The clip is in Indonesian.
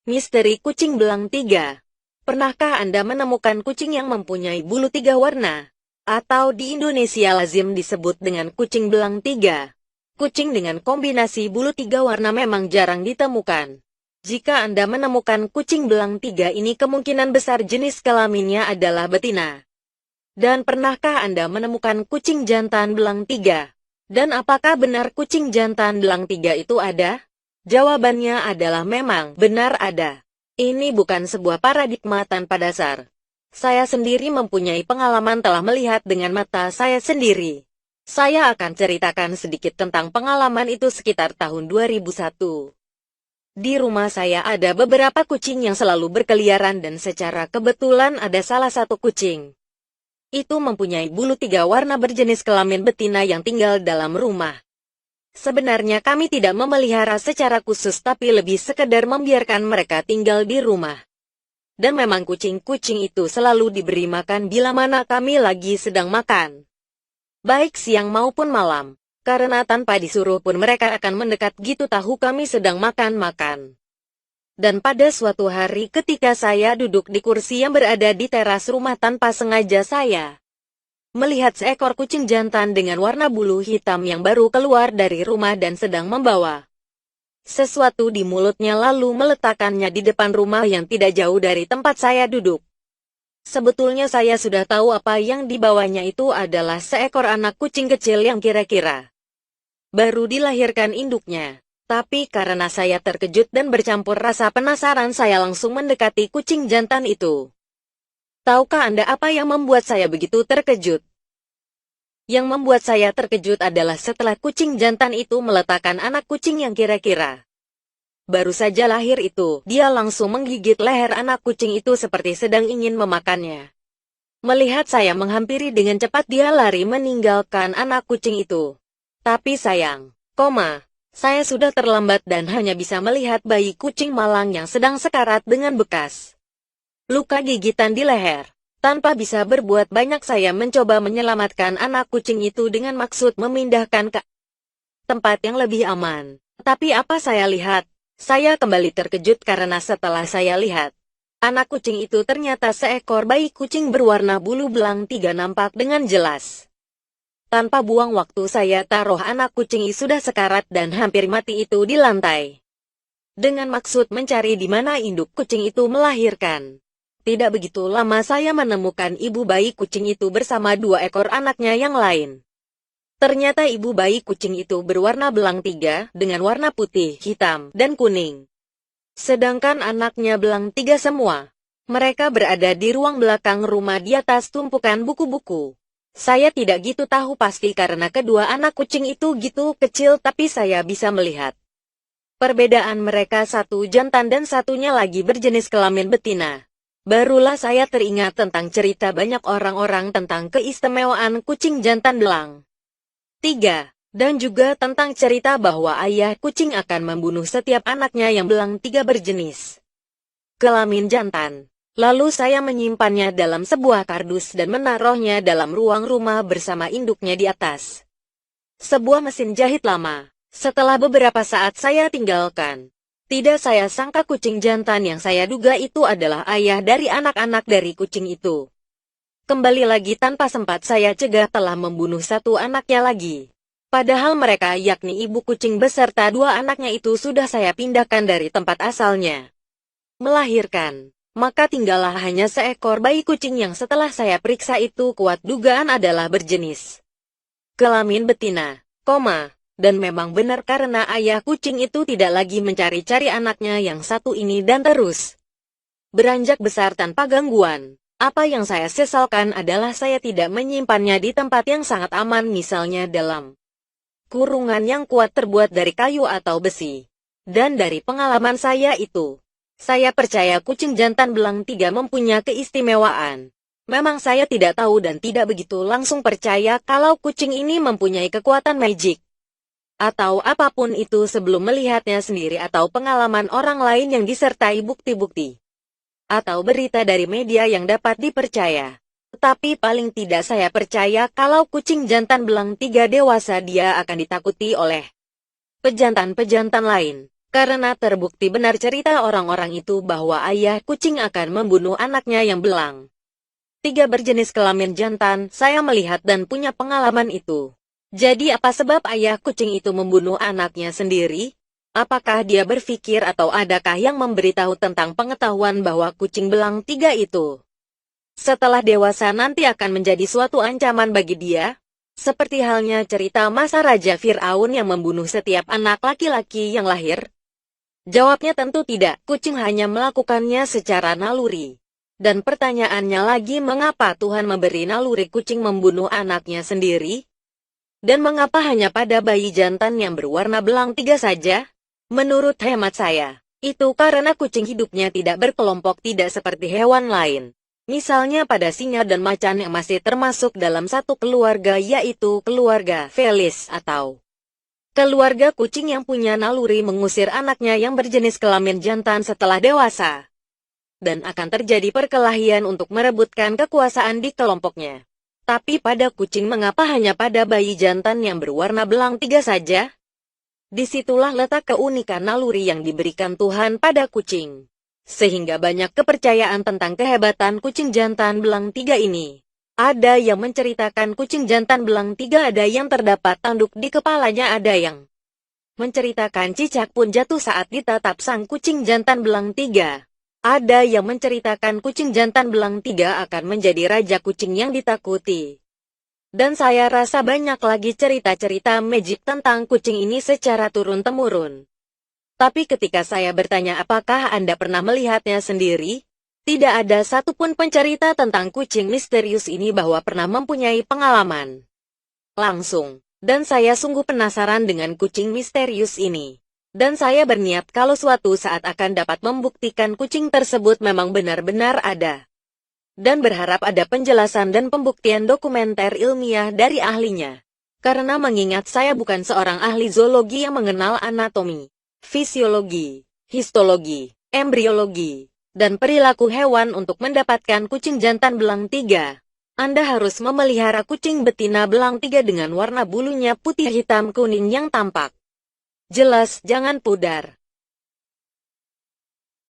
Misteri kucing belang 3. Pernahkah Anda menemukan kucing yang mempunyai bulu 3 warna? Atau di Indonesia lazim disebut dengan kucing belang 3. Kucing dengan kombinasi bulu 3 warna memang jarang ditemukan. Jika Anda menemukan kucing belang 3 ini kemungkinan besar jenis kelaminnya adalah betina. Dan pernahkah Anda menemukan kucing jantan belang 3? Dan apakah benar kucing jantan belang 3 itu ada? Jawabannya adalah memang benar ada. Ini bukan sebuah paradigma tanpa dasar. Saya sendiri mempunyai pengalaman telah melihat dengan mata saya sendiri. Saya akan ceritakan sedikit tentang pengalaman itu sekitar tahun 2001. Di rumah saya ada beberapa kucing yang selalu berkeliaran dan secara kebetulan ada salah satu kucing. Itu mempunyai bulu 3 warna berjenis kelamin betina yang tinggal dalam rumah. Sebenarnya kami tidak memelihara secara khusus tapi lebih sekedar membiarkan mereka tinggal di rumah. Dan memang kucing-kucing itu selalu diberi makan bila mana kami lagi sedang makan. Baik siang maupun malam, karena tanpa disuruh pun mereka akan mendekat gitu tahu kami sedang makan-makan. Dan pada suatu hari ketika saya duduk di kursi yang berada di teras rumah tanpa sengaja saya melihat seekor kucing jantan dengan warna bulu hitam yang baru keluar dari rumah dan sedang membawa sesuatu di mulutnya lalu meletakkannya di depan rumah yang tidak jauh dari tempat saya duduk. Sebetulnya saya sudah tahu apa yang dibawanya itu adalah seekor anak kucing kecil yang kira-kira baru dilahirkan induknya. Tapi karena saya terkejut dan bercampur rasa penasaran saya langsung mendekati kucing jantan itu. Tahukah Anda apa yang membuat saya begitu terkejut? Yang membuat saya terkejut adalah setelah kucing jantan itu meletakkan anak kucing yang kira-kira baru saja lahir itu, dia langsung menggigit leher anak kucing itu seperti sedang ingin memakannya. Melihat saya menghampiri dengan cepat dia lari meninggalkan anak kucing itu. Tapi sayang, saya sudah terlambat dan hanya bisa melihat bayi kucing malang yang sedang sekarat dengan bekas luka gigitan di leher. Tanpa bisa berbuat banyak saya mencoba menyelamatkan anak kucing itu dengan maksud memindahkan ke tempat yang lebih aman. Tapi apa saya lihat? Saya kembali terkejut karena setelah saya lihat, anak kucing itu ternyata seekor bayi kucing berwarna bulu belang 3 nampak dengan jelas. Tanpa buang waktu saya taruh anak kucing sudah sekarat dan hampir mati itu di lantai. Dengan maksud mencari di mana induk kucing itu melahirkan. Tidak begitu lama saya menemukan ibu bayi kucing itu bersama 2 ekor anaknya yang lain. Ternyata ibu bayi kucing itu berwarna belang 3 dengan warna putih, hitam, dan kuning. Sedangkan anaknya belang 3 semua. Mereka berada di ruang belakang rumah di atas tumpukan buku-buku. Saya tidak gitu tahu pasti karena kedua anak kucing itu gitu kecil tapi saya bisa melihat perbedaan mereka, satu jantan dan satunya lagi berjenis kelamin betina. Barulah saya teringat tentang cerita banyak orang-orang tentang keistimewaan kucing jantan belang 3, dan juga tentang cerita bahwa ayah kucing akan membunuh setiap anaknya yang belang 3 berjenis kelamin jantan. Lalu saya menyimpannya dalam sebuah kardus dan menaruhnya dalam ruang rumah bersama induknya di atas sebuah mesin jahit lama. Setelah beberapa saat saya tinggalkan, tidak saya sangka kucing jantan yang saya duga itu adalah ayah dari anak-anak dari kucing itu. Kembali lagi tanpa sempat saya cegah telah membunuh satu anaknya lagi. Padahal mereka yakni ibu kucing beserta 2 anaknya itu sudah saya pindahkan dari tempat asalnya melahirkan. Maka tinggallah hanya seekor bayi kucing yang setelah saya periksa itu kuat dugaan adalah berjenis kelamin betina, dan memang benar karena ayah kucing itu tidak lagi mencari-cari anaknya yang satu ini dan terus beranjak besar tanpa gangguan. Apa yang saya sesalkan adalah saya tidak menyimpannya di tempat yang sangat aman misalnya dalam kurungan yang kuat terbuat dari kayu atau besi. Dan dari pengalaman saya itu, saya percaya kucing jantan belang 3 mempunyai keistimewaan. Memang saya tidak tahu dan tidak begitu langsung percaya kalau kucing ini mempunyai kekuatan magic atau apapun itu sebelum melihatnya sendiri atau pengalaman orang lain yang disertai bukti-bukti atau berita dari media yang dapat dipercaya. Tetapi paling tidak saya percaya kalau kucing jantan belang 3 dewasa dia akan ditakuti oleh pejantan-pejantan lain. Karena terbukti benar cerita orang-orang itu bahwa ayah kucing akan membunuh anaknya yang belang 3 berjenis kelamin jantan, saya melihat dan punya pengalaman itu. Jadi apa sebab ayah kucing itu membunuh anaknya sendiri? Apakah dia berpikir atau adakah yang memberitahu tentang pengetahuan bahwa kucing belang 3 itu setelah dewasa nanti akan menjadi suatu ancaman bagi dia? Seperti halnya cerita masa Raja Fir'aun yang membunuh setiap anak laki-laki yang lahir? Jawabnya tentu tidak, kucing hanya melakukannya secara naluri. Dan pertanyaannya lagi, mengapa Tuhan memberi naluri kucing membunuh anaknya sendiri? Dan mengapa hanya pada bayi jantan yang berwarna belang 3 saja? Menurut hemat saya, itu karena kucing hidupnya tidak berkelompok, tidak seperti hewan lain. Misalnya pada singa dan macan yang masih termasuk dalam satu keluarga, yaitu keluarga Felis atau keluarga kucing yang punya naluri mengusir anaknya yang berjenis kelamin jantan setelah dewasa. Dan akan terjadi perkelahian untuk merebutkan kekuasaan di kelompoknya. Tapi pada kucing mengapa hanya pada bayi jantan yang berwarna belang 3 saja? Disitulah letak keunikan naluri yang diberikan Tuhan pada kucing. Sehingga banyak kepercayaan tentang kehebatan kucing jantan belang 3 ini. Ada yang menceritakan kucing jantan belang 3 ada yang terdapat tanduk di kepalanya, ada yang menceritakan cicak pun jatuh saat ditatap sang kucing jantan belang 3. Ada yang menceritakan kucing jantan belang 3 akan menjadi raja kucing yang ditakuti. Dan saya rasa banyak lagi cerita-cerita magic tentang kucing ini secara turun-temurun. Tapi ketika saya bertanya apakah Anda pernah melihatnya sendiri, tidak ada satupun pencerita tentang kucing misterius ini bahwa pernah mempunyai pengalaman langsung. Dan saya sungguh penasaran dengan kucing misterius ini. Dan saya berniat kalau suatu saat akan dapat membuktikan kucing tersebut memang benar-benar ada. Dan berharap ada penjelasan dan pembuktian dokumenter ilmiah dari ahlinya. Karena mengingat saya bukan seorang ahli zoologi yang mengenal anatomi, fisiologi, histologi, embriologi, dan perilaku hewan untuk mendapatkan kucing jantan belang 3. Anda harus memelihara kucing betina belang 3 dengan warna bulunya putih hitam kuning yang tampak jelas, jangan pudar.